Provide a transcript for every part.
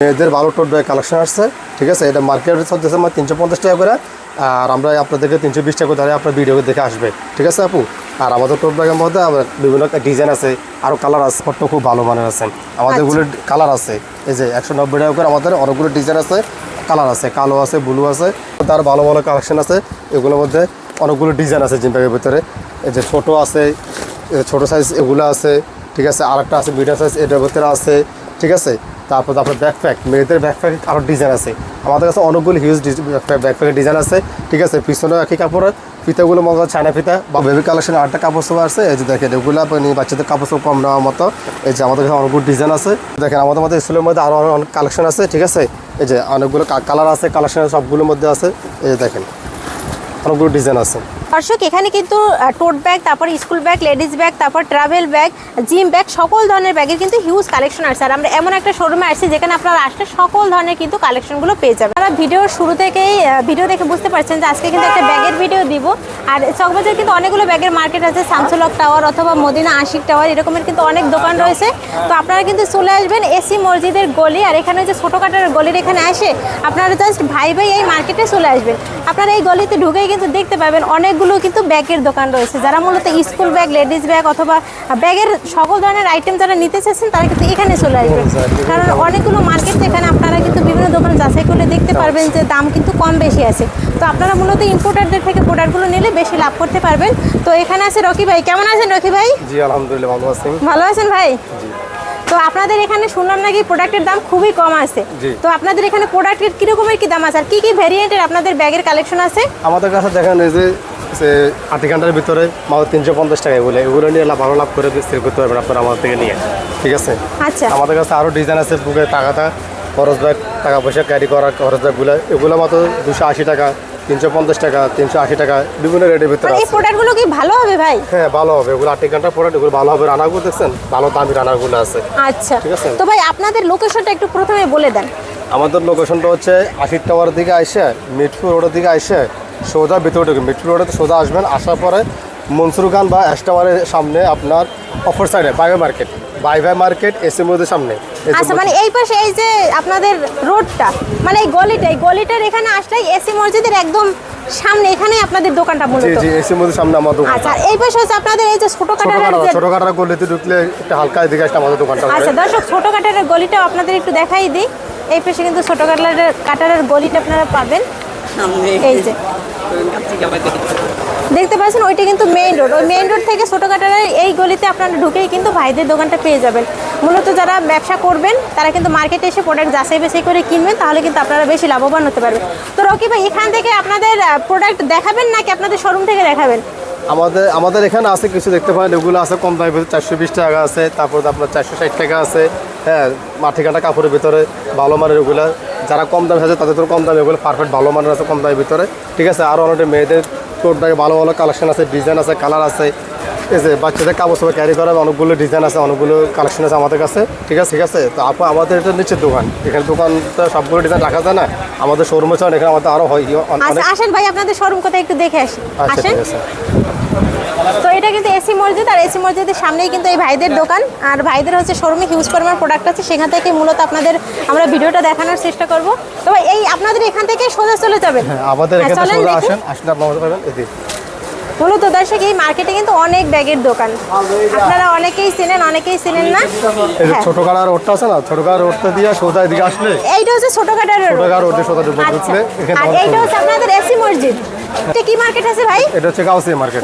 মেয়েদের ভালো টোট bag collection আসছে, ঠিক আছে। এটা মার্কেটে চলতেছে আমার 350 টাকা করে, আর আমরা আপনাদেরকে 320 টাকা করে আপনার ভিডিও দেখে আসবে, ঠিক আছে আপু। আর আমাদের টোট ব্যাগের মধ্যে বিভিন্ন ডিজাইন আছে, আরও কালার আছে, ফটো খুব ভালো মানের আছে। আমাদেরগুলো কালার আছে, এই যে 190 টাকা করে আমাদের অনেকগুলো ডিজাইন আছে, কালার আছে, কালো আছে, ব্লু আছে, তার ভালো ভালো কালেকশন আছে। এগুলোর মধ্যে অনেকগুলো ডিজাইন আছে জিম ব্যাগের ভিতরে। এই যে ছোটো আছে, ছোটো সাইজ এগুলো আছে, ঠিক আছে। আরেকটা আছে মিডিয়াম সাইজ, এটার ভিতরে আছে, ঠিক আছে। তারপর আপনার ব্যাকপ্যাক, মেয়েদের ব্যাকপ্যাক আরও ডিজাইন আছে আমাদের কাছে, অনেকগুলো হিউজ ব্যাকপ্যাকের ডিজাইন আছে, ঠিক আছে। পিছনে একই কাপড়ের ফিতাগুলো মনে হয় চায়না ফিতা বা বেবি কালেকশন আরেকটা কাপড় সব আছে। এই যে দেখেন এগুলো আপনি বাচ্চাদের কাপড় সব কম নেওয়ার মতো। এই যে আমাদের কাছে অনেকগুলো ডিজাইন আছে, দেখেন আমাদের মধ্যে স্কুলের মধ্যে আরও অনেক কালেকশন আছে, ঠিক আছে। এই যে অনেকগুলো কালার আছে, কালেকশন সবগুলোর মধ্যে আছে। এই যে দেখেন অনেকগুলো ডিজাইন আছে। দর্শক এখানে কিন্তু টোট ব্যাগ, তারপর স্কুল ব্যাগ, লেডিস ব্যাগ, তারপর ট্রাভেল ব্যাগ, জিম ব্যাগ, সকল ধরনের ব্যাগের কিন্তু হিউজ কালেকশন আছে। আর আমরা এমন একটা শোরুমে আসছি যেখানে আপনারা আসলে সকল ধরনের কিন্তু কালেকশনগুলো পেয়ে যাবেন। আপনারা ভিডিওর শুরু থেকেই ভিডিও দেখে বুঝতে পারছেন যে আজকে কিন্তু একটা ব্যাগের ভিডিও দিব। আর চকবাজার কিন্তু অনেকগুলো ব্যাগের মার্কেট আছে, শামসুল টাওয়ার অথবা মদিনা আশিক টাওয়ার, এরকমের কিন্তু অনেক দোকান রয়েছে। তো আপনারা কিন্তু চলে আসবেন এসি মসজিদের গলি, আর এখানে যে ছোটোখাটোর গলির এখানে আসে আপনারা জাস্ট ভাই এই মার্কেটে চলে আসবেন। আপনারা এই গলিতে ঢুকেই কিন্তু দেখতে পাবেন অনেকগুলো কিন্তু ব্যাগের দোকান রয়েছে। যারা মূলত স্কুল ব্যাগ, লেডিস ব্যাগ অথবা ব্যাগের সকল ধরনের আইটেম যারা নিতে চাচ্ছেন তারা কিন্তু এখানে চলে আসবেন। কারণ অনেকগুলো মার্কেট, এখানে আপনারা কিন্তু বিভিন্ন দোকান যাচাই করে দেখতে পারবেন যে দাম কিন্তু কম বেশি আছে। তো আপনারা মূলত ইম্পোর্টারদের থেকে প্রোডাক্টগুলো নিলে বেশি লাভ করতে পারবেন। তো এখানে আছে রকি ভাই। কেমন আছেন রকি ভাই? জি আলহামদুলিল্লাহ ভালো আছি। ভালো আছেন ভাই? তো আপনাদের এখানে শুনলাম নাকি প্রোডাক্টের দাম খুবই কম আছে। তো আপনাদের এখানে প্রোডাক্টের কি রকমের কি দাম আছে আর কি কি ভেরিয়েন্টের আপনাদের ব্যাগের কালেকশন আছে? আমাদের কাছে দেখেন এই যে আধা ঘন্টার ভিতরে মাত্র 350 টাকা, এগুলো নিয়ে ভালো লাভ করে সেল করতে পারবেন আপনারা আমাদের থেকে নিয়ে, ঠিক আছে। আচ্ছা, আমাদের কাছে আরও ডিজাইন আছে, বুকের টাকাটা খরচ ব্যাগ, টাকা পয়সা ক্যারি করা খরচ ব্যাগগুলো, এগুলো মাত্র 280 টাকা, 350 টাকা, 380 টাকা, বিভিন্ন রেটের ভিতরে। এই প্রোডাক্টগুলো কি ভালো হবে ভাই? হ্যাঁ ভালো হবে, এগুলো 8 ঘন্টার প্রোডাক্ট, এগুলো ভালো হবে। রানারগুলো দেখছেন, ভালো দামি রানারগুলো আছে। আচ্ছা ঠিক আছে। তো ভাই আপনাদের লোকেশনটা একটু প্রথমে বলে দেন। আমাদের লোকেশনটা হচ্ছে আশিক টাওয়ার দিকে আইসে, মিটপুর রোডের দিকে আইসে সোজা ভিতরে ঢুকে মিটপুর রোডে সোজা আসবেন। আসার পরে মনসুর খান বা এস টাওয়ারের সামনে আপনার অপর সাইডে বাই ভাই মার্কেট এসি মধ্যে সামনে। আচ্ছা, মানে এই পাশে এই যে আপনাদের রোডটা, মানে এই গলিটার এখানে আসলেই এসি মসজিদের একদম সামনে, এখানে আপনাদের দোকানটা মূলত। জি জি, এসি মধ্যে সামনে আমাদের দোকান। আচ্ছা, এই পাশে হচ্ছে আপনাদের এই যে ছোটখাটো গলিতে ঢুকলে একটা হালকা এদিকে আসলে আমাদের দোকানটা। আচ্ছা দর্শক, ছোটখাটার গলিটাও আপনাদের একটু দেখাই দিই। এই পাশে কিন্তু ছোটখাটার গলিটা আপনারা পাবেন। এই যে দেখতে পাচ্ছেন ওইটা কিন্তু মেইন রোড, ওই মেইন রোড থেকে ছোটখাটার এই গলিতে আপনারা ঢুকেই কিন্তু ভাইদের দোকানটা পেয়ে যাবেন। মূলত যারা ব্যবসা করবেন তারা কিন্তু মার্কেটে এসে প্রোডাক্ট যাচাই বাছাই করে কিনবেন, তাহলে কিন্তু আপনারা বেশি লাভবান হতে পারবেন। তো রকি ভাই, এখান থেকে আপনাদের প্রোডাক্ট দেখাবেন নাকি আপনাদের শোরুম থেকে দেখাবেন? আমাদের এখানে আছে কিছু দেখতে পারেন, এগুলো আছে কম দামের ভিতরে 420 টাকা আছে, তারপর আপনার 460 টাকা আছে। হ্যাঁ, মাটি কাটা কাপড়ের ভিতরে ভালো মানের এগুলো, যারা কম দামে আছে তাদের তো কম দামে, এগুলো পারফেক্ট ভালো মানের আছে কম দামের ভিতরে, ঠিক আছে। আরও অনেক মেয়েদের টোট ব্যাগে ভালো ভালো কালেকশন আছে, ডিজাইন আছে, কালার আছে। এই যে বাচ্চাদের কাপড় সবাই ক্যারি করা অনেকগুলো ডিজাইন আছে, অনেকগুলো কালেকশন আছে আমাদের কাছে, ঠিক আছে। ঠিক আছে, তো আপু আমাদের এটা নিচের দোকান, এখানে দোকানটা সবগুলো ডিজাইন রাখা যায় না, আমাদের শোরুমে চান, এখানে আমাদের আরও হয়। আসেন ভাই, আপনাদের শোরুম কোথায় একটু দেখে আসি। আচ্ছা আসেন। ঠিক আছে। তো এটা কিন্তু এসি মসজিদ, আর এসি মসজিদের সামনেই কিন্তু এই ভাইদের দোকান। আর ভাইদের হচ্ছে শোরুমে হিউজ পরিমাণ প্রোডাক্ট আছে, সেখান থেকে মূলত আপনাদের আমরা ভিডিওটা দেখানোর চেষ্টা করব। তো এই আপনাদের এখান থেকে সোজা চলে যাবেন। হ্যাঁ, আমাদের এখানে সোজা আসলে আপনারা পাবেন এদিকে। মূলত দর্শক এই মার্কেটে কিন্তু অনেক ব্যাগের দোকান, আপনারা অনেকেই চিনেন না। এই যে ছোটখাটো রোডটা আছে না, ছোটখাটো রোডটা দিয়ে সোজা এদিকে আসলে এইটা হচ্ছে ছোটখাটো রোডে সোজা ঢুকলে আর এইটা হচ্ছে আপনাদের এসি মসজিদ। এটা কি মার্কেট আছে ভাই? এটা হচ্ছে গাউসিয়া মার্কেট।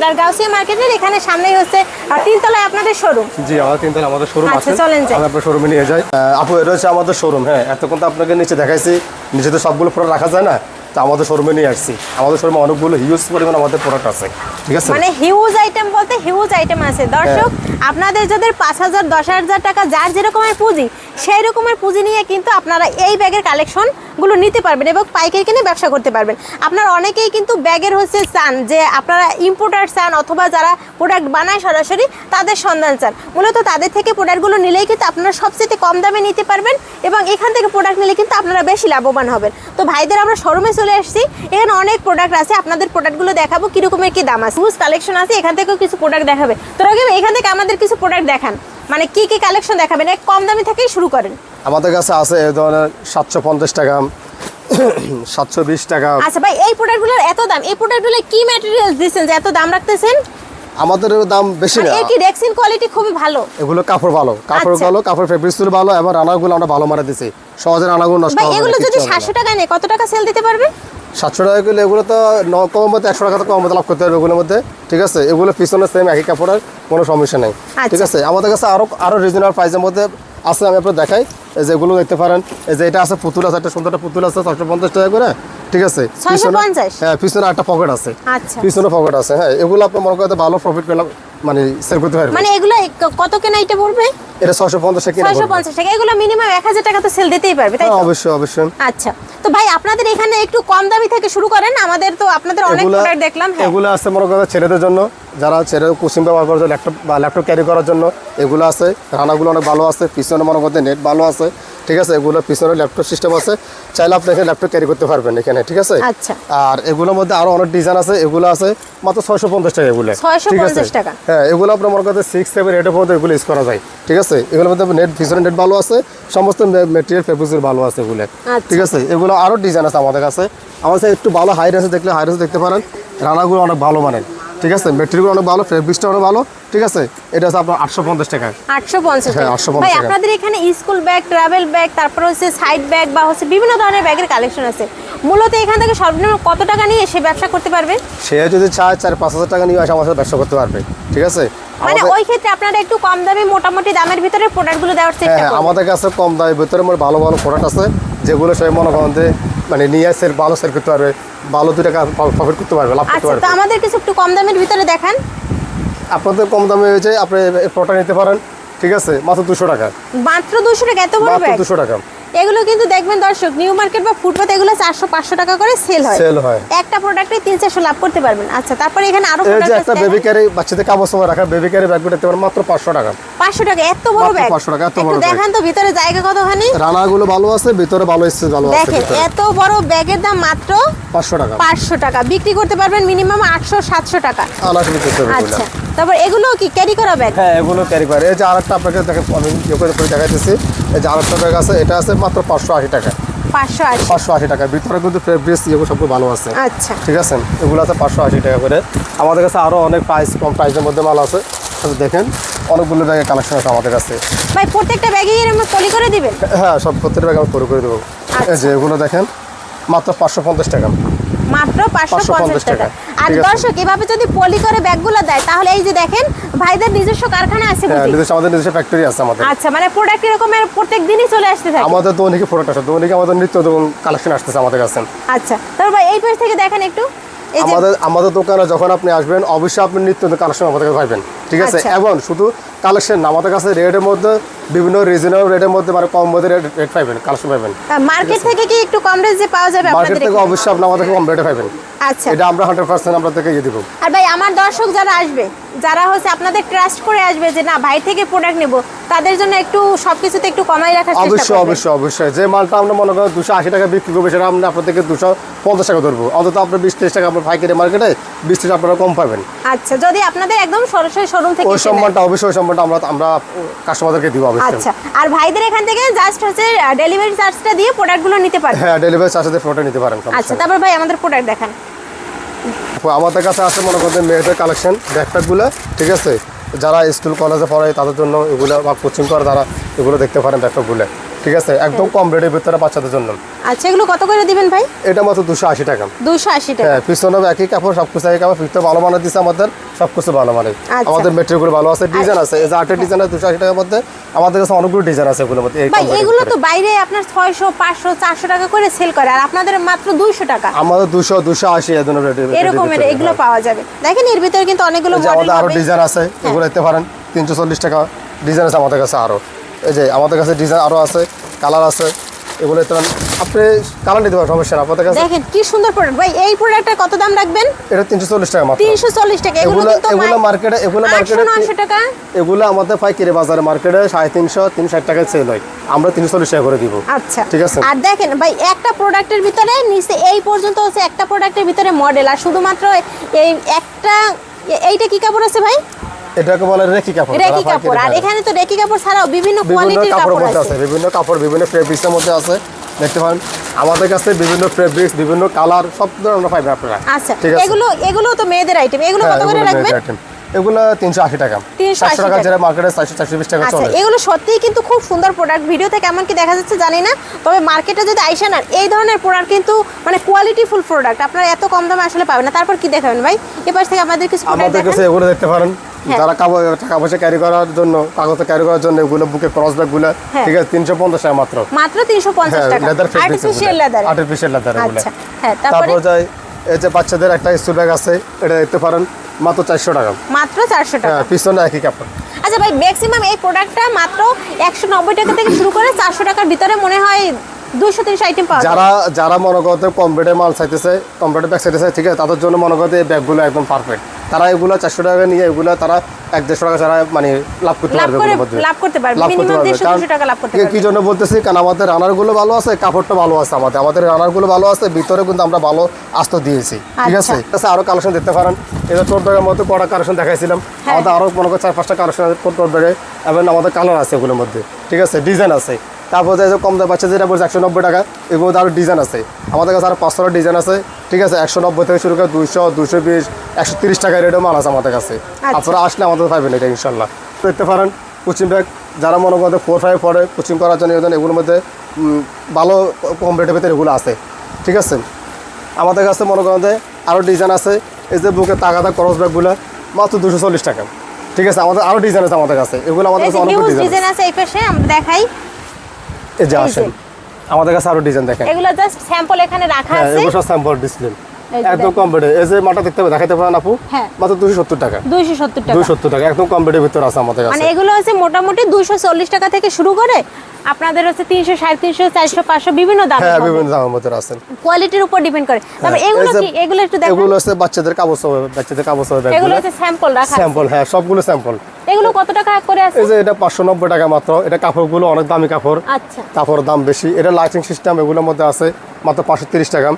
আর গাউসিয়া মার্কেটের এখানে সামনেই হচ্ছে তিনতলায় আপনাদের শোরুম। জি, আমাদের তিনতলায় আমাদের শোরুম আছে। আচ্ছা চলেন যাই, আমরা আপনার শোরুমে নিয়ে যাই। আপু, এটা হচ্ছে আমাদের শোরুম। হ্যাঁ, এতক্ষণ তো আপনাকে নিচে দেখাইছি, নিচে তো সবগুলো প্রোডাক্ট রাখা যায় না, তো আমাদের শোরুমে নিয়ে আসছি। আমাদের শোরুমে অনেকগুলো হিউজ পরিমাণ আমাদের প্রোডাক্ট আছে, ঠিক আছে। মানে হিউজ আইটেম বলতে হিউজ আইটেম আছে দর্শক। আপনাদের যাদের 5,000 10,000 টাকা যার যেরকমের পুঁজি, সেই রকমের পুঁজি নিয়ে কিন্তু আপনারা এই ব্যাগের কালেকশনগুলো নিতে পারবেন এবং পাইকারি কিনে ব্যবসা করতে পারবেন। আপনারা অনেকেই কিন্তু ব্যাগের হচ্ছে চান যে আপনারা ইম্পোর্টার চান, অথবা যারা প্রোডাক্ট বানায় সরাসরি তাদের সন্ধান চান। মূলত তাদের থেকে প্রোডাক্টগুলো নিলেই কিন্তু আপনারা সবচেয়ে কম দামে নিতে পারবেন এবং এখান থেকে প্রোডাক্ট নিলে কিন্তু আপনারা বেশি লাভবান হবেন। তো ভাইদের আমরা শোরুমে চলে আসছি, এখানে অনেক প্রোডাক্ট আছে, আপনাদের প্রোডাক্টগুলো দেখাবো কীরকমের কী দাম আছে, হিউজ কালেকশন আছে, এখান থেকেও কিছু প্রোডাক্ট দেখাবে। তো রকি ভাই, এখান থেকে আমাদের কিছু প্রোডাক্ট দেখান, মানে কি কি কালেকশন দেখাবেন, এক কম দামি থেকেই শুরু করেন। আমাদের কাছে আছে এই ধরনের 750 টাকা 720 টাকা। আচ্ছা ভাই, এই প্রোডাক্টগুলোর এত দাম, এই প্রোডাক্টগুলো কি ম্যাটেরিয়ালস দিচ্ছেন যে এত দাম রাখতেছেন? আমাদের দাম বেশি না, এর কি রেক্সিন কোয়ালিটি খুবই ভালো? এগুলো কাপড় ভালো, কাপড় আচ্ছা। ভালো, কাপড় ফেব্রিক্স ভালো, এবং রানাগুলো আমরা ভালো মারা দিছি, সহজে রানাগুলো নষ্ট ভাই হবে না। এগুলো যদি 700 টাকা নেয় কত টাকা সেল দিতে পারবে? 700 টাকা কিলো, এগুলো তো কম মধ্যে 100 টাকা তো কম মধ্যে লাভ করতে হবে এগুলোর মধ্যে, ঠিক আছে। এগুলো পিছনে সেম একই কাপড়ের, কোনো সমস্যা নেই, ঠিক আছে। আমাদের কাছে আরো রিজনেবল প্রাইসের মধ্যে আছে, আমি আপনার দেখাই। এই যে এগুলো দেখতে পারেন, এই যে এটা আছে পুতুল আছে, একটা সুন্দর একটা পুতুল আছে 650 টাকা করে, ঠিক আছে। 650? হ্যাঁ, পিছনে একটা পকেট আছে, আচ্ছা, পিছনে পকেট আছে। হ্যাঁ, এগুলো আপনি মনে করেন ভালো প্রফিট পেলাম, মানে সেল করতে পারবেন। মানে এগুলো কত কেনা এটা বলবে? এটা 650 টাকা কিনা 650 টাকা। এগুলো মিনিমাম 1000 টাকা তো সেল দিতেই পারবে, তাই তো? অবশ্যই অবশ্যই। আচ্ছা, তো ভাই আপনাদের এখানে একটু কম দামি থেকে শুরু করেন, আমাদের তো আপনাদের অনেক প্রোডাক্ট দেখলাম। হ্যাঁ, এগুলো আছে মনে করেন ছেলেদের জন্য, যারা ছেলে কোচিং ব্যবহার করার জন্য, ল্যাপটপ ক্যারি করার জন্য এগুলো আছে। রানাগুলো অনেক ভালো আছে, পিছনে মনে করেন নেট ভালো আছে, ঠিক আছে। এগুলো পিছনে ল্যাপটপ সিস্টেম আছে, চাইলে আপনি এখানে ল্যাপটপ ক্যারি করতে পারবেন এখানে, ঠিক আছে। আচ্ছা, আর এগুলোর মধ্যে আরো অনেক ডিজাইন আছে, এগুলো আছে মাত্র 650 টাকা এগুলো, ঠিক আছে। 650 টাকা। হ্যাঁ, এগুলো আপনার মনে করেন 6, 7, 8 পর্যন্ত এগুলো ইউজ করা যায়, ঠিক আছে। এগুলোর মধ্যে নেট, পিছনে নেট ভালো আছে, সমস্ত মেটেরিয়াল ফেব্রিক্স ভালো আছে এগুলো, ঠিক আছে। এগুলো আরো ডিজাইন আছে আমাদের কাছে। আমার কাছে একটু ভালো হাই রেঞ্জে দেখলে হাই রেঞ্জে দেখতে পারেন, রানাগুলো অনেক ভালো মানের, ঠিক আছে। মেটেরিয়াল অনেক ভালো, ফেব্রিক্সটা অনেক ভালো, ঠিক আছে। এটা আছে আপনার 850 টাকা। 850 হ্যাঁ, টাকা। 850 ভাই টাকা। আপনাদের এখানে স্কুল ব্যাগ, ট্রাভেল ব্যাগ, তারপর হচ্ছে সাইড ব্যাগ বা হচ্ছে বিভিন্ন ধরনের ব্যাগের কালেকশন আছে। মূলত এখান থেকে সর্বনিম্ন কত টাকা নিয়ে সে ব্যবসা করতে পারবে? সে যদি চায় 4-5 হাজার টাকা নিয়ে আসে আমার সাথে ব্যবসা করতে পারবে, ঠিক আছে। মানে ওই ক্ষেত্রে আপনারা একটু কম দামে, মোটামুটি দামের ভিতরে প্রোডাক্টগুলো দেওয়ার চেষ্টা হ্যাঁ, করবেন। আমাদের কাছে কম দামের ভিতরে ভালো ভালো প্রোডাক্ট আছে, যেগুলো সে মনে করেন যে মানে নিয়ে সেল ভালো সেল করতে পারবে, ভালো 2 টাকা প্রফিট করতে পারবে, লাভ করতে আচ্ছা, পারবে। তো আমাদের কিছু একটু কম দামের ভিতরে দেখান। আপনাদের কম দামে হয়েছে, আপনি এই প্রোডাক্ট নিতে পারেন, ঠিক আছে, মাত্র 200 টাকা। মাত্র 200 টাকা? এত বড় মাত্র ব্যাগ? 200 টাকা। এগুলো কিন্তু দেখবেন দর্শক, নিউ মার্কেট বা ফুটপাতে এগুলো 400-500 টাকা করে সেল হয়। একটা প্রোডাক্টে 300-400 লাভ করতে পারবেন। আচ্ছা, তারপরে এখানে আরো এই যে প্রোডাক্ট একটা আছে। বেবি ক্যারি, বাচ্চাদের কাপড় সময় রাখা বেবি ক্যারি ব্যাগ দেখতে পারেন মাত্র 500 টাকা। 500 টাকা? এত বড় মাত্র ব্যাগ? 500 টাকা, এত বড় একটু ব্যাগ। দেখান তো ভিতরে জায়গা কতখানি। রানাগুলো ভালো আছে, ভিতরে ভালো স্পেস ভালো আছে। দেখেন, এত বড় ব্যাগের দাম মাত্র 500 টাকা। 500 টাকা। বিক্রি করতে পারবেন মিনিমাম 800-700 টাকা। আলাদা করতে হবে। আচ্ছা, তারপর এগুলো কি ক্যারি করা ব্যাগ? হ্যাঁ, এগুলো ক্যারি করে। এই যে আরেকটা আপনাকে আমি ইয়ে করে দেখাইতেছি, এই যে আরেকটা ব্যাগ আছে, এটা আছে মাত্র 580 টাকা। 580? 580 টাকা। ভিতরে কিন্তু ফেব্রিক্স এগুলো সব ভালো আছে, আচ্ছা, ঠিক আছে। এগুলো আছে 580 টাকা করে। আমাদের কাছে আরও অনেক কম প্রাইসের মধ্যে মাল আছে, দেখেন অনেকগুলো ব্যাগের কালেকশন আছে আমাদের কাছে। ভাই প্রত্যেকটা ব্যাগে এরকম পলি করে দিবেন? হ্যাঁ, সব প্রত্যেকটা ব্যাগ আমি করে দেবো। এই যে এগুলো দেখেন মাত্র 550 টাকা। মাত্র 550 টাকা। আর ঠিক আছে। দর্শক, এভাবে যদি পলি করে ব্যাগগুলো দেয় তাহলে এই যে দেখেন, ভাইদের নিজস্ব কারখানা আছে হ্যাঁ, বুঝি? আমাদের নিজস্ব ফ্যাক্টরি আছে আমাদের। আচ্ছা, মানে প্রোডাক্ট এরকমের প্রত্যেক দিনই চলে আসতে থাকে? আমাদের দৈনিক প্রোডাক্ট আছে, দৈনিক আমাদের নিত্য কালেকশন আসতেছে আমাদের কাছে। আচ্ছা, তারপর ভাই এই পেজ থেকে দেখেন একটু। এই যে আমাদের দোকানে যখন আপনি আসবেন অবশ্যই আপনি নিত্য কালেকশন আমাদের কাছে পাবেন, ঠিক আছে। আচ্ছা। এবং শুধু কালেকশন না, আমাদের কাছে রেটের মধ্যে বিভিন্ন রিজনেবল রেটের মধ্যে মানে কম মধ্যে রেট পাবেন, কালেকশন পাবেন। মার্কেট থেকে কি একটু কম রেঞ্জে পাওয়া যাবে মার্কেট আপনাদের থেকে এখানে? অবশ্যই আপনি আমাদেরকে কম রেটে পাবেন। আচ্ছা, এটা আমরা 100% আপনাদেরকে দিয়ে দিব। আর ভাই আমার দর্শক যারা আসবে, যারা হচ্ছে আপনাদের ট্রাস্ট করে আসবে যে না ভাই থেকে প্রোডাক্ট নেব, তাদের জন্য একটু সবকিছুতে একটু কমাই রাখার চেষ্টা অবশ্যই করবেন। অবশ্যই অবশ্যই। যে মালটা আমরা মনে করেন 280 টাকা বিক্রি করবো, সেটা আমরা আপনাদেরকে 250 টাকা ধরবো। অন্তত আপনার 20-30 টাকা আপনার পাইকারি মার্কেটে 20 টাকা আপনারা কম পাবেন। আচ্ছা, যদি আপনাদের একদম সরাসরি শোরুম থেকে ওই এসে নেন। সম্মানটা অবশ্যই, ওই সম্মানটা আমরা কাস্টমারদেরকে দিব অবশ্যই। আচ্ছা, আর ভাইদের এখান থেকে জাস্ট হচ্ছে ডেলিভারি চার্জটা দিয়ে প্রোডাক্টগুলো নিতে পারবেন। হ্যাঁ, ডেলিভারি চার্জে ফটো নিতে পারেন। আচ্ছা, তারপর ভাই আমাদের প্রোডাক্ট দেখান। আমাদের কাছে আছে মনে করেন মেয়েদের কালেকশন ব্যাকপ্যাকগুলো, ঠিক আছে। যারা স্কুল কলেজে পড়ে তাদের জন্য এগুলো, বা কোচিং করে তারা এগুলো দেখতে পারেন ব্যাকপ্যাকগুলো, ঠিক আছে। একদম কম রেটের ভিতরে বাচ্চাদের জন্য। আচ্ছা, এগুলো কত করে দিবেন ভাই? এটা মাত্র 280 টাকা। 280 টাকা। হ্যাঁ, পিছনে একই কাপড়, সব কিছু একই কাপড়, ফিটটা ভালো মানের দিচ্ছে আমাদের, সব কিছু ভালো মানের। আচ্ছা। আমাদের মেটেরিয়ালগুলো ভালো আছে, ডিজাইন আছে। এই যে 8 ডিজাইন আছে 280 টাকার মধ্যে, আমাদের কাছে অনেকগুলো ডিজাইন আছে এগুলোর মধ্যে। ভাই এগুলো তো বাইরে আপনার 600, 500, 400 টাকা করে সেল করে, আর আপনাদের মাত্র 200 টাকা। আমাদের 200, 280 এর জন্য এরকমের এগুলো পাওয়া যাবে। দেখেন এর ভিতরে কিন্তু অনেকগুলো মডেল আমাদের আরো হবে। ডিজাইন আছে, এগুলো দেখতে পারেন 340 টাকা ডিজাইন আছে আমাদের কাছে আরো। এই যে আমাদের কাছে ডিজাইন আরো আছে, কালার আছে, এগুলো দেখতে পারেন। আপনি কালার নিতে পারেন, সমস্যা না আপনাদের কাছে। দেখেন কি সুন্দর প্রোডাক্ট। ভাই এই প্রোডাক্টটা কত দাম রাখবেন? এটা 340 টাকা মাত্র। 340 টাকা। এগুলো কিন্তু এগুলো মার্কেটে 800-900 টাকা। এগুলো আমাদের পাইকারি বাজারে মার্কেটে 350-360 টাকায় সেল হয়, আমরা 340 টাকা করে দিব। আচ্ছা, ঠিক আছে। আর দেখেন ভাই একটা প্রোডাক্টের ভিতরে নিচে এই পর্যন্ত হচ্ছে একটা প্রোডাক্টের ভিতরে মডেল, আর শুধুমাত্র এই একটা, এইটা কি কাপড় আছে ভাই? এটাকে বলে রেকি কাপড়। রেকি কাপড়। আর এখানে তো রেকি কাপড় ছাড়াও বিভিন্ন কোয়ালিটির কাপড় আছে, বিভিন্ন কাপড় বিভিন্ন ফেব্রিক্সের মধ্যে আছে। দেখতে পারেন আমাদের কাছে বিভিন্ন ফেব্রিক্স, বিভিন্ন কালার সব ধরনের পাবেন আপনারা। আচ্ছা, এগুলো তো মেয়েদের আইটেম। এগুলো কত করে রাখবেন? এগুলো 380 টাকা। 380 টাকা যেটা মার্কেটে 420 টাকা চলে। আচ্ছা, এগুলো সত্যিই কিন্তু খুব সুন্দর প্রোডাক্ট। ভিডিওতে কেমন কি দেখা যাচ্ছে জানি না, তবে মার্কেটে যদি আইসেন আর এই ধরনের প্রোডাক্ট কিন্তু মানে কোয়ালিটিফুল প্রোডাক্ট আপনারা এত কম দামে আসলে পাবেন না। তারপর কি দেখাবেন ভাই? এপাশ থেকে আমাদের কিছু প্রোডাক্ট আমাদের কাছে এগুলো দেখতে পারেন, যারা টাকা পয়সা ক্যারি করার জন্য, কাগজ ক্যারি করার জন্য এগুলো বুকে ক্রস ব্যাগ গুলো, ঠিক আছে 350 টাকা মাত্র। মাত্র 350 টাকা। Artificial leather. আর্টিফিশিয়াল লেদার এগুলো। আচ্ছা, হ্যাঁ। তারপর যাই এই যে বাচ্চাদের একটা স্কুল ব্যাগ আছে, এটা দেখতে পারেন মাত্র 400 টাকা। মাত্র 400 টাকা। হ্যাঁ, পিছনে একই কাপড়। আচ্ছা ভাই, ম্যাক্সিমাম এই প্রোডাক্টটা মাত্র 190 টাকা থেকে শুরু করে 400 টাকার ভিতরে মনে হয় 200-300 আইটেম পাওয়া যায়। যারা মনে করতে কম্পিউটার মাল চাইতেছে, কম্পিউটার ব্যাগ চাইতেছে, ঠিক আছে, তাদের জন্য মনে করতে এই ব্যাগগুলো একদম পারফেক্ট। তারা এগুলো 400 টাকা নিয়ে এগুলো তারা 150 টাকা ছাড়া মানে লাভ করতে পারবে। লাভ করতে পারবে, মিনিমাম 150-200 টাকা লাভ করতে পারবে। কি জন্য বলতেছি, কারণ আমাদের রানারগুলো ভালো আছে, কাপড়টা ভালো আছে, আমাদের রানারগুলো ভালো আছে, ভিতরে কিন্তু আমরা ভালো আস্ত দিয়েছি, ঠিক আছে। আরো কালেকশন দেখতে পারেন, এটা টোট ব্যাগের মধ্যে কটা কালেকশন দেখাইছিলাম, আমাদের আরো মনে করো 4-5টা কালেকশন টোট ব্যাগে, এবং আমাদের কালার আছে এগুলোর মধ্যে, ঠিক আছে, ডিজাইন আছে। তারপর যে কম দাম বাচ্চা যেটা বলছে 190 টাকা, এর মধ্যে আরও ডিজাইন আছে আমাদের কাছে, আরও 500 ডিজাইন আছে, ঠিক আছে। 190 থেকে শুরু করে 200, 220, 130 টাকা রেটের মাল আছে আমাদের কাছে। আপনারা আসলে আমাদের পাইবেন এটা ইনশাল্লাহ। দেখতে পারেন কোচিং ব্যাগ, যারা মনে করতে 4-5 পড়ে কোচিং করার জন্য এগুলোর মধ্যে ভালো কম রেটের ভিতরে এগুলো আছে, ঠিক আছে। আমাদের কাছে মনে করেন আরও ডিজাইন আছে, এই যে বুকে তাগাদা ক্রস ব্যাগগুলো মাত্র 240 টাকা, ঠিক আছে। আমাদের আরও ডিজাইন আছে আমাদের কাছে, এগুলো আমাদের কাছে অনেক ডিজাইন আছে। এই পাশে আমরা দেখাই, এই যে আসেন আমাদের কাছে আরো ডিজাইন দেখেন, এগুলো জাস্ট স্যাম্পল এখানে রাখা আছে। এগুলো সব স্যাম্পল ডিসপ্লে একদম কমপ্লিট। এই যে মাটা দেখাতে পারেন আপু, মাত্র 270 টাকা। 270 টাকা একদম কমপ্লিটের ভিতর আছে আমাদের কাছে। মানে এগুলো হচ্ছে মোটামুটি 240 টাকা থেকে শুরু করে আপনাদের হচ্ছে 300, 350, 400, 500 বিভিন্ন দাম। হ্যাঁ, বিভিন্ন দামের মধ্যে আছে, কোয়ালিটির উপর ডিপেন্ড করে। তারপর এগুলো কি, এগুলো একটু দেখেন। এগুলো হচ্ছে বাচ্চাদের কাগজ হবে, ব্যাগ। এগুলো হচ্ছে স্যাম্পল রাখা আছে। স্যাম্পল, হ্যাঁ, সবগুলো স্যাম্পল। এগুলো কত টাকা করে আছে? এই যে এটা 590 টাকা মাত্র। এটা কাপড়গুলো অনেক দামি কাপড়। আচ্ছা, কাপড়ের দাম বেশি। এটা লাইটিং সিস্টেম এগুলোর মধ্যে আছে মাত্র 530 টাকা,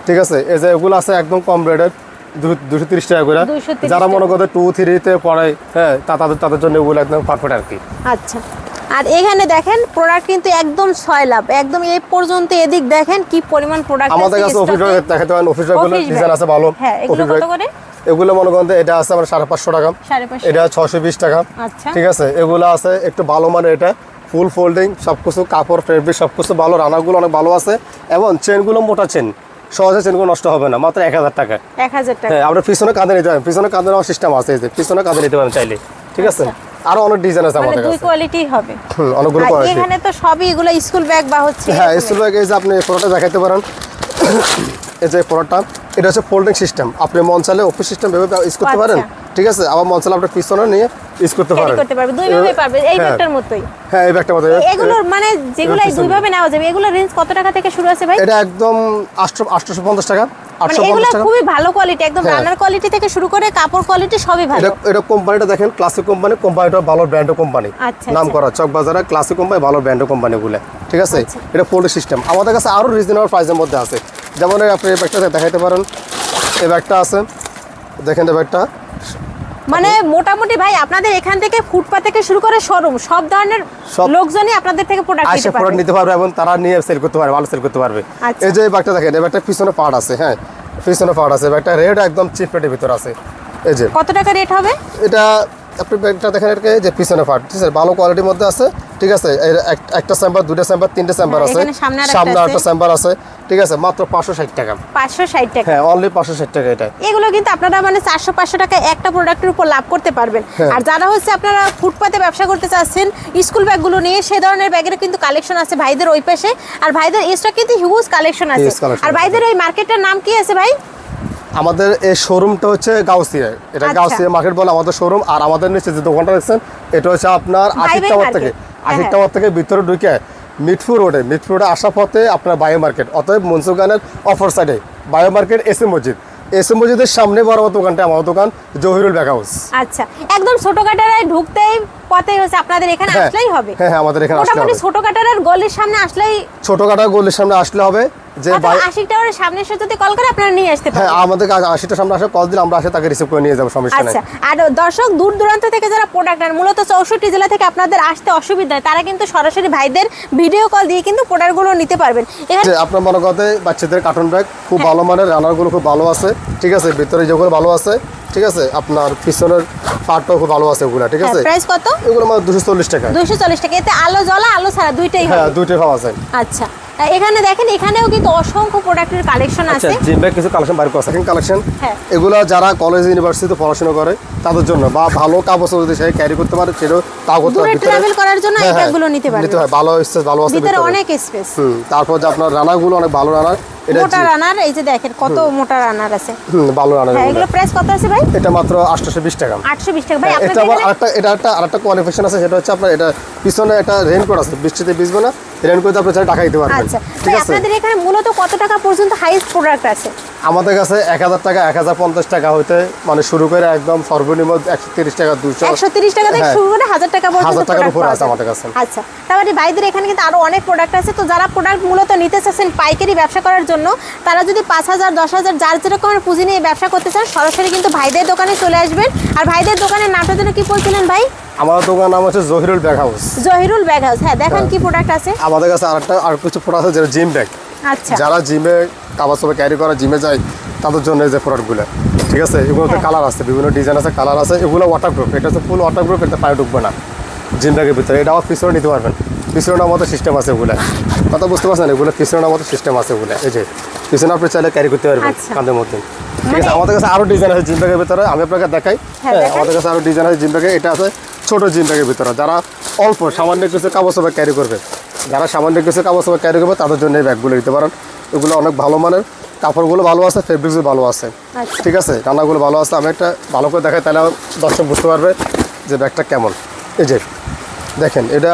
ঠিক আছে। এই যে এগুলো আছে একদম কম রেটের 230 টাকা করে। যারা মনে করতে 2-3 তে পড়ে, হ্যাঁ, তাদের জন্য এগুলো একদম পারফেক্ট আর কি। আচ্ছা, আর এখানে দেখেন প্রোডাক্ট কিন্তু একদম 6 লাভ, একদম এই পর্যন্ত। এদিক দেখেন কি পরিমাণ প্রোডাক্ট আছে আমাদের কাছে। অফিস ব্যাগ দেখাতে পারেন, অফিস ব্যাগগুলো ডিজাইন আছে ভালো। হ্যাঁ, এগুলো কত করে? এগুলো মনে করেন এটা আছে আমার 550 টাকা, এটা 620 টাকা, আচ্ছা, ঠিক আছে। এগুলো আছে একটু ভালো মানে, এটা ফুল ফোল্ডিং, সবকিছু কাপড় ফেব্রিক সবকিছু ভালো, রানারগুলো অনেক ভালো আছে, এবং চেনগুলো মোটা চেন, সহজে চেনগুলো নষ্ট হবে না, মাত্র 1000 টাকা। 1000 টাকা। হ্যাঁ, আমরা পিছনে কাঁধে নিতে পারেন, পিছনে কাঁধে নেওয়ার সিস্টেম আছে, এই যে পিছনে কাঁধে নিতে পারেন চাইলে, ঠিক আছে। আরো অনেক ডিজাইন আছে আমাদের কাছে, দুই কোয়ালিটি হবে, অনেকগুলো কোয়ালিটি। এখানে তো সবই এগুলো স্কুল ব্যাগ বা হচ্ছে, হ্যাঁ, স্কুল ব্যাগ। এই যে আপনি ফটোটা দেখাতে পারেন, এই যে প্রোডাক্টটা, এটা হচ্ছে ফোল্ডিং সিস্টেম। আপনি মন চাইলে অফিস সিস্টেম ভেবে ইউজ করতে পারেন, ঠিক আছে। আবার মন চাইলে আপনি পিছনে নিয়ে ইউজ করতে পারেন, দুই ভাবে পারবে। এই ব্যাগটার মতোই। হ্যাঁ, এই ব্যাগটার মতো। এগুলোর মানে যেগুলো দুই ভাবে নেওয়া যাবে, এগুলোর রেঞ্জ কত টাকা থেকে শুরু আছে ভাই? এটা একদম 850 টাকা। মানে এগুলো খুবই ভালো কোয়ালিটি, একদম রানার কোয়ালিটি থেকে শুরু করে কাপড় কোয়ালিটি সবই ভালো। এটা কোম্পানিটা দেখেন, ক্লাসিক কোম্পানি। কোম্পানিটা ভালো ব্র্যান্ডের কোম্পানি, নাম করা চক বাজারে ক্লাসিক কোম্পানি, ভালো ব্র্যান্ডের কোম্পানিগুলো, ঠিক আছে। এটা ফোল্ডিং সিস্টেম আমাদের কাছে আরো রিজনেবল প্রাইসের মধ্যে আছে। যেমন আপনি এই ব্যাগটা দেখাতে পারেন, এই ব্যাগটা আছে দেখেন, এই ব্যাগটা মানে মোটামুটি ভাই আপনাদের এখান থেকে ফুটপাত থেকে শুরু করে শোরুম সব ধরনের লোকজনই আপনাদের থেকে প্রোডাক্ট নিতে পারবে, এবং তারা নিয়ে সেল করতে পারবে, ভালো সেল করতে পারবে। এই যে ব্যাগটা দেখেন, এই ব্যাগটা পিছনে পার্ট আছে, হ্যাঁ, পিছনে পার্ট আছে। ব্যাগটা রেট একদম চিপ রেটের ভিতর আছে। এই যে কত টাকা রেট হবে এটা, আপনি ব্যাগটা দেখেন, এর যে পিছনে পার্ট, ঠিক আছে, ভালো কোয়ালিটির মধ্যে আছে, ঠিক আছে। একটা চেম্বার, 2টা চেম্বার, 3টে চেম্বার আছে, সামনে একটা চেম্বার আছে, ঠিক আছে। মাত্র 560 টাকা। 560 টাকা, হ্যাঁ, অনলি 560 টাকা। এটা এগুলো কিন্তু আপনারা মানে 400-500 টাকা একটা প্রোডাক্টের উপর লাভ করতে পারবেন। আর যারা হচ্ছে আপনারা ফুটপাতে ব্যবসা করতে চাচ্ছেন স্কুল ব্যাগগুলো নিয়ে, সেই ধরনের ব্যাগের কিন্তু কালেকশন আছে ভাইদের ওই পাশে। আর ভাইদের স্টক কিন্তু হিউজ কালেকশন আছে। আর ভাইদের এই মার্কেটের নাম কি আছে ভাই? আমাদের এই শোরুমটা হচ্ছে গাউসিয়া, এটা গাউসিয়া মার্কেট বলে আমাদের শোরুম। আর আমাদের নিচে যে দোকানটা দেখছেন, এটা হচ্ছে আপনার 80 টাওয়ার থেকে ভিতরে ঢুকে মিটফুর রোডে আসার পথে আপনার বায়ো মার্কেট, অতএব মনসুরখানের অফার সাইডে বায়ো মার্কেট, এসএম মসজিদের সামনে বড় দোকানটা আমার দোকান, জহিরুল ব্যাগ হাউস। আচ্ছা, একদম ছোট কাটারায় ঢুকতেই পথেই হচ্ছে আপনাদের এখানে আসলেই হবে। হ্যাঁ, আমাদের এখানে আসলে হবে। ছোট কাটারার গলির সামনে আসলেই, ছোট কাটার গলির সামনে আসলে হবে। যে ভাই 80 টাওয়ারের সামনে এসে যদি কল করে আপনারা নিয়ে আসতে হ্যাঁ পারবেন। আমাদের 80টার সামনে আসে কল দিলে আমরা আসে তাকে রিসিভ করে নিয়ে যাবো, সমস্যা নেই। আচ্ছা, আর দর্শক দূর দূরান্ত থেকে যারা প্রোডাক্ট নেন, মূলত 64 জেলা থেকে আপনাদের আসতে অসুবিধা হয়, তারা কিন্তু সরাসরি ভাইদের ভিডিও কল দিয়ে কিন্তু প্রোডাক্টগুলো নিতে পারবেন। এখানে যে আপনার মনে করতে বাচ্চাদের কার্টুন ব্যাগ খুব ভালো মানের, রানারগুলো খুব ভালো আছে, ঠিক আছে, ভিতরে যেগুলো ভালো আছে, ঠিক আছে, আপনার পিছনের পার্টটাও খুব ভালো আছে ওগুলা, ঠিক আছে। প্রাইস কত? এগুলো মানে 240 টাকা। 240 টাকা। এতে আলো জ্বলা আলো ছাড়া দুইটাই হ্যাঁ হবে। দুইটাই পাওয়া যায়। আচ্ছা, এখানে দেখেন এখানেও কিন্তু অসংখ্য প্রোডাক্টের কালেকশন আচ্ছা আছে। জিম ব্যাগ কিছু কালেকশন বাইর করা, সেকেন্ড কালেকশন। হ্যাঁ। এগুলো যারা কলেজ ইউনিভার্সিটিতে পড়াশোনা করে তাদের জন্য, বা ভালো কাপড় যদি সে ক্যারি করতে পারে সেটাও তাও করতে দূরে পারে। ট্রাভেল করার জন্য এই ব্যাগগুলো নিতে পারবেন। নিতে হয়, ভালো স্পেস ভালো আছে ভিতরে অনেক স্পেস। তারপর যে আপনার রানারগুলো অনেক ভালো রানার, এটা মোটা রানার, এই যে দেখেন কত মোটা রানার আছে। ভালো রানার। হ্যাঁ, এগুলো প্রাইস কত আছে ভাই? এটা মাত্র 820 টাকা। 820 টাকা ভাই। এটা আপনাদের আবার এখানে আরেকটা কোয়ালিফিকেশন আছে, সেটা হচ্ছে আপনার এটা পিছনে একটা রেইনকোট আছে, বৃষ্টিতে ভিজবে না, রেইনকোট আপনি চাইলে টাকা দিতে পারবেন। আচ্ছা ঠিক ভাই, আছে। আপনাদের এখানে মূলত কত টাকা পর্যন্ত হাইস্ট প্রোডাক্ট আছে? আমাদের কাছে 1000 টাকা 1050 টাকা হইতে মানে শুরু করে একদম সর্বনিম্ন 130 টাকা 200 130 টাকা থেকে হ্যাঁ। শুরু করে 1000 টাকা পর্যন্ত 1000 টাকার product উপরে পাওয়া আছে যায়। আমাদের কাছে। আচ্ছা, তারপরে ভাইদের এখানে কিন্তু আরো অনেক প্রোডাক্ট আছে। তো যারা প্রোডাক্ট মূলত নিতে চাচ্ছেন পাইকারি ব্যবসা করার জন্য, তারা যদি 5000 10,000 যার যেরকমের পুঁজি নিয়ে ব্যবসা করতে চান, সরাসরি কিন্তু ভাইদের দোকানে চলে আসবেন। আর ভাইদের দোকানের নামটা যেন কি বলছিলেন ভাই? আমাদের দোকান নাম হচ্ছে Zahirul bag house. Zahirul bag house. হ্যাঁ, দেখেন কি প্রোডাক্ট আছে। আমাদের কাছে আর কিছু প্রোডাক্ট আছে, যেটা জিম ব্যাগ। আচ্ছা, যারা জিমে কাপড় চোপড় ক্যারি করা, জিমে যায়, তাদের জন্য এই যে প্রোডাক্টগুলো, ঠিক আছে। এগুলোতে কালার আছে, বিভিন্ন ডিজাইন আছে, কালার আছে। এগুলো ওয়াটারপ্রুফ, এটা হচ্ছে ফুল ওয়াটারপ্রুফ, এটা পায়ে ঢুকবে না জিম ব্যাগের ভিতরে। এটা আবার পিছনে নিতে পারবেন, পিছনের মতো সিস্টেম আছে এগুলো, কথা বুঝতে পারছেন? এগুলো পিছনের মতো সিস্টেম আছে এগুলো, এই যে পিছনে আপনি চাইলে ক্যারি করতে পারবেন আচ্ছা। কাঁধের মধ্যে, ঠিক আছে। আমাদের কাছে আরও ডিজাইন আছে জিম ব্যাগের ভিতরে, আমি আপনাকে দেখাই। হ্যাঁ, হ্যাঁ, দেখান। আমাদের কাছে আরও ডিজাইন আছে জিম ব্যাগে। এটা আছে ছোট জিম ব্যাগের ভিতরে, যারা অল্প সামান্য কিছু কাপড় চোপড় ক্যারি করবে, যারা সামান্য কিছু কাপড় চোপড় ক্যারি করবে, তাদের জন্য এই ব্যাগগুলো নিতে পারেন। এগুলো অনেক ভালো মানের, কাপড়গুলো ভালো আছে, ফেব্রিক্সও ভালো আছে, আচ্ছা। ঠিক আছে, রান্নাগুলো ভালো আছে। আমি একটা ভালো করে দেখাই, তাহলে দর্শক বুঝতে পারবে যে ব্যাগটা কেমন। এই যে দেখেন, এটা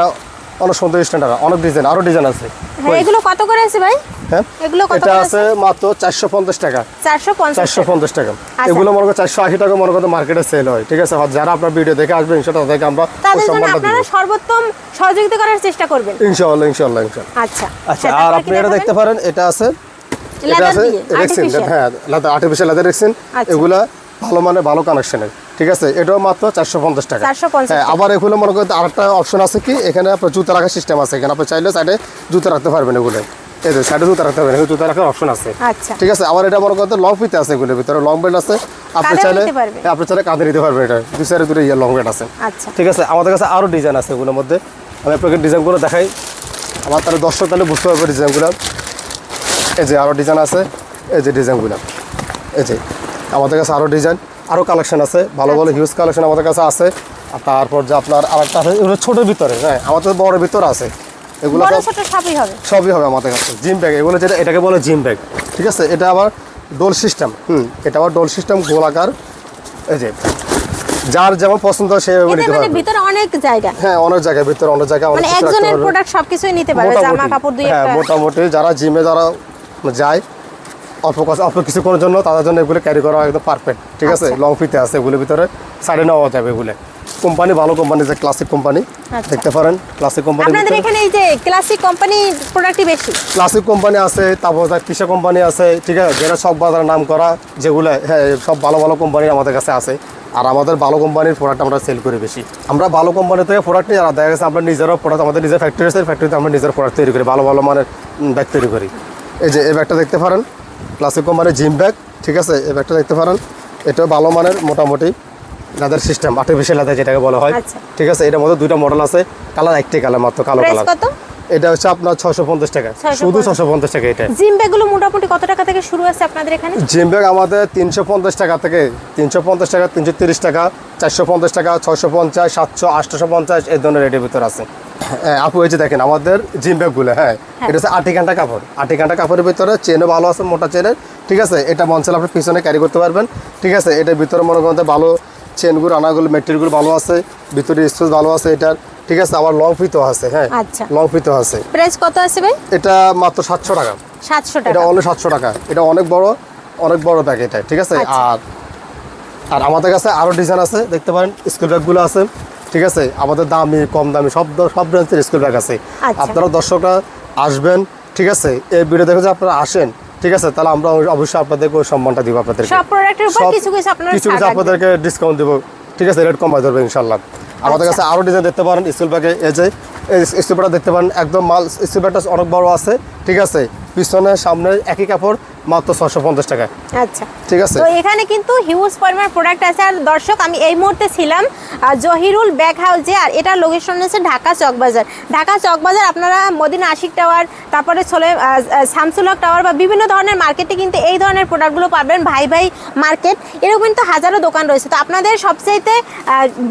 অনেক সুন্দর স্ট্যান্ডার্ড, অনেক ডিজাইন, আরও ডিজাইন আছে। হ্যাঁ, এগুলো কত করে আছে ভাই? হ্যাঁ, এগুলো কত এটা করে আছে মাত্র 450 টাকা। 450 450 টাকা। আচ্ছা। এগুলো মনে করো 480 টাকা মনে করো মার্কেটে সেল হয়, ঠিক আছে। যারা আপনার ভিডিও দেখে আসবে ইনশাআল্লাহ তাদেরকে আমরা তাদের ওই জন্য সম্মানটা আপনারা দিব সর্বোত্তম সহযোগিতা করার চেষ্টা করবেন। ইনশাআল্লাহ ইনশাআল্লাহ ইনশাআল্লাহ। আচ্ছা আচ্ছা, হ্যাঁ, আর তারপর আপনি কি এটা দেখাবেন? দেখতে পারেন, এটা আছে, এটা Leather আছে দিয়ে, রেক্সিন, artificial। হ্যাঁ আর্টিফিশিয়াল লেদার রেক্সিন। আচ্ছা। এগুলা ভালো মানে ভালো কানেকশনের, ঠিক আছে। এটাও মাত্র 450 টাকা। 450 হ্যাঁ, টাকা। আবার এগুলো মনে করতে আরেকটা অপশন আছে কি, এখানে আপনার জুতা রাখার সিস্টেম আছে। এখানে আপনি চাইলে সাইডে জুতা রাখতে পারবেন, এগুলো এই যে সাইডে জুতা রাখতে পারবেন, এখানে জুতা রাখার অপশন আছে, আচ্ছা। ঠিক আছে। আবার এটা মনে করতে লং ফিতে আছে, এগুলোর ভিতরে লং বেল্ট আছে, আপনি কাঁধেও চাইলে নিতে পারবে। হ্যাঁ, আপনি চাইলে কাঁধে নিতে পারবেন। এটা দুই সাইডে দুটো লং বেল্ট আছে, আচ্ছা, ঠিক আছে। আমাদের কাছে আরও ডিজাইন আছে এগুলোর মধ্যে, আমি আপনাকে ডিজাইনগুলো দেখাই, আমার তাহলে দর্শক তাহলে বুঝতে পারবে ডিজাইনগুলো। এই যে আরও ডিজাইন আছে, এই যে ডিজাইনগুলো, এই যে আমাদের কাছে আরও ডিজাইন, আরও কালেকশন আছে, ভালো ভালো হিউজ কালেকশন আমাদের কাছে আছে। আর তারপর যে আপনার আরেকটা আছে, এগুলো ছোটোর ভিতরে, হ্যাঁ আমাদের বড়োর ভিতরে আছে, এগুলো বড় সব ছোট সবই হবে। সবই হবে আমাদের কাছে। জিম ব্যাগ এগুলো, যেটা এটাকে বলে জিম ব্যাগ, ঠিক আছে। এটা আবার ডোল সিস্টেম, এটা আবার ডোল সিস্টেম, গোলাকার। এই যে যার যেমন পছন্দ সেভাবে এতে নিতে মানে পারবে। ভিতরে অনেক জায়গা, হ্যাঁ, অনেক জায়গায় ভিতরে, অনেক জায়গায় অনেক মানে কিছু রাখতে একজনের পারবে। প্রোডাক্ট সবকিছুই নিতে পারবে, জামা মোটামুটি, কাপড় দুই হ্যাঁ একটা। মোটামুটি যারা জিমে যারা যায় অল্প কিছু করার জন্য, তাদের জন্য এগুলো ক্যারি করা একদম পারফেক্ট, ঠিক আছে। আচ্ছা। লং ফিতে আছে এগুলোর ভিতরে, সাইডে নেওয়া যাবে এগুলো। কোম্পানি ভালো কোম্পানি, যে ক্লাসিক কোম্পানি, আচ্ছা। দেখতে পারেন ক্লাসিক কোম্পানি। আপনাদের এখানে এই যে ক্লাসিক কোম্পানি প্রোডাক্টই বেশি। ক্লাসিক কোম্পানি আছে, তারপর কিসা কোম্পানি আছে, ঠিক আছে, যেটা সব বাজারে নাম করা যেগুলো, হ্যাঁ সব ভালো ভালো কোম্পানি আমাদের কাছে আছে। আর আমাদের ভালো কোম্পানির প্রোডাক্ট আমরা সেল করি বেশি। আমরা ভালো কোম্পানি থেকে প্রোডাক্ট নিই, আর দেখা গেছে আমরা নিজেরও প্রোডাক্ট, আমাদের নিজের ফ্যাক্টরি আছে, ফ্যাক্টরিতে আমরা নিজের প্রোডাক্ট তৈরি করি, ভালো ভালো মানের ব্যাগ তৈরি করি। এই যে এই ব্যাগটা দেখতে পারেন, ক্লাসিক কোম্পানির জিম ব্যাগ, ঠিক আছে। এই ব্যাগটা দেখতে পারেন, এটাও ভালো মানের, মোটামুটি লেদার সিস্টেম, আর্টিফিশিয়াল লেদার যেটাকে বলা হয়, আচ্ছা। ঠিক আছে। এটার মধ্যে দুইটা মডেল আছে, কালার একটাই কালার মাত্র, কালো প্রাইস কালার। কত? এটা হচ্ছে আপনার 650 টাকা, 650 শুধু 650 টাকা। এটা জিম ব্যাগগুলো মোটামুটি কত টাকা থেকে শুরু আছে আপনাদের এখানে? জিম ব্যাগ আমাদের 350 টাকা থেকে, 350 টাকা, 330 টাকা, 450 টাকা, 650, 700, 850 এই ধরনের রেটের ভিতর আছে। হ্যাঁ আপু, এই যে দেখেন আমাদের জিম ব্যাগগুলো, হ্যাঁ এটা হচ্ছে 8 ঘন্টা কাপড়, 8 ঘন্টা কাপড়ের ভিতরে চেনও ভালো আছে, মোটা চেনের, ঠিক আছে। এটা মঞ্চে আপনি পিছনে ক্যারি করতে পারবেন, ঠিক আছে। এটার ভিতরে মনে করেন ভালো চেনগুলো, আনাগুলো, মেটেরিয়ালগুলো ভালো আছে, ভিতরে স্পেস ভালো আছে এটার, ঠিক আছে। আবার লং ফিতও আছে, হ্যাঁ আচ্ছা। লং ফিতও আছে। প্রাইস কত আছে ভাই? এটা মাত্র 700 টাকা। 700 এটা টাকা। অনলি 700 টাকা। এটা অনেক বড় ব্যাগ এটা, ঠিক আছে। আচ্ছা। আর আমাদের কাছে আরও ডিজাইন আছে, দেখতে পারেন স্কুল ব্যাগগুলো আছে, ঠিক আছে। আমাদের দামি কম দামি সব ব্র্যান্ডের স্কুল ব্যাগ আছে। আচ্ছা। আপনারা দর্শকরা আসবেন, ঠিক আছে এই ভিডিও দেখে যদি আপনারা আসেন, ঠিক আছে, তাহলে আমরা অবশ্যই আপনাদেরকে ওই সম্মানটা দিব আপনাদেরকে। সব প্রোডাক্টের উপর কিছু কিছু আপনারা কিছু কিছু আপনাদেরকে ডিসকাউন্ট দেবো, ঠিক আছে, রেট কমাই ধরবে ইনশাল্লাহ। আমাদের কাছে আরও ডিজাইন দেখতে পারেন স্কুল ব্যাগে, এই যে স্কুল ব্যাগটা দেখতে পারেন, একদম মাল স্কুল ব্যাগটা অনেক বড় আছে, ঠিক আছে, পিছনে সামনে একই কাপড়, মাত্র 650 টাকায়। আচ্ছা, ঠিক আছে। তো এখানে কিন্তু হিউজ পরিমাণ প্রোডাক্ট আছে। আর দর্শক, আমি এই মুহূর্তে ছিলাম জহিরুল ব্যাগ হাউসে, আর এটার লোকেশন হচ্ছে ঢাকা চকবাজার। ঢাকা চকবাজার আপনারা মদিনা আশিক টাওয়ার, তারপরে চলে শামসুল হক টাওয়ার বা বিভিন্ন ধরনের মার্কেটে কিন্তু এই ধরনের প্রোডাক্টগুলো পাবেন। ভাই ভাই মার্কেট, এরকম কিন্তু হাজারো দোকান রয়েছে। তো আপনাদের সবচাইতে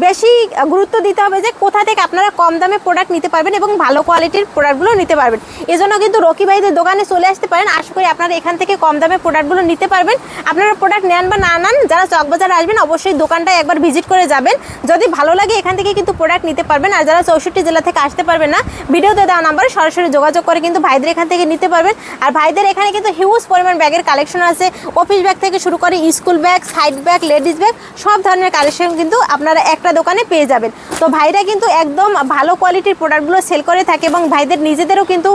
বেশি গুরুত্ব দিতে হবে যে কোথা থেকে আপনারা কম দামে প্রোডাক্ট নিতে পারবেন এবং ভালো কোয়ালিটির প্রোডাক্টগুলো নিতে পারবেন। এজন্য কিন্তু রকি ভাইদের দোকানে চলে আসতে পারেন। আশা করি আপনারা এখান থেকে কম দামে প্রোডাক্টগুলো নিতে পারবেন। আপনারা প্রোডাক্ট নেন বা না নেন, যারা চকবাজারে আসবেন অবশ্যই দোকানটা একবার ভিজিট করে যাবেন। যদি ভালো লাগে এখান থেকে কিন্তু প্রোডাক্ট নিতে পারবেন। আর যারা 64 জেলা থেকে আসতে পারবেন না, ভিডিওতে দেওয়া নাম্বারে সরাসরি যোগাযোগ করে কিন্তু ভাইদের এখান থেকে নিতে পারবেন। আর ভাইদের এখানে কিন্তু হিউজ পরিমাণ ব্যাগের কালেকশন আছে। অফিস ব্যাগ থেকে শুরু করে school bag, side bag, ladies bag, সব ধরনের কালেকশন কিন্তু আপনারা একটা দোকানে পেয়ে যাবেন। তো ভাইরা কিন্তু একদম ভালো কোয়ালিটির প্রোডাক্টগুলো সেল করে থাকে এবং ভাইদের নিজেদেরও কিন্তু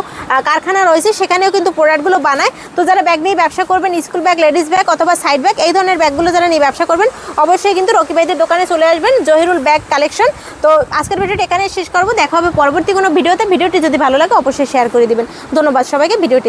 কারখানা রয়েছে, সেখানেও কিন্তু প্রোডাক্টগুলো বানায়। তো যারা ব্যাগ নিয়ে ব্যবসা করবেন, স্কুল ব্যাগ, লেডিস ব্যাগ অথবা সাইড ব্যাগ, এই ধরনের ব্যাগগুলো যারা নিয়ে ব্যবসা করবেন অবশ্যই কিন্তু রকি ভাইদের দোকানে চলে আসবেন, জহিরুল ব্যাগ কালেকশন। তো আজকের ভিডিওটি এখানে শেষ করবো। দেখা হবে পরবর্তী কোনো ভিডিওতে। ভিডিওটি যদি ভালো লাগে অবশ্যই শেয়ার করে দিবেন। ধন্যবাদ সবাইকে। ভিডিওটি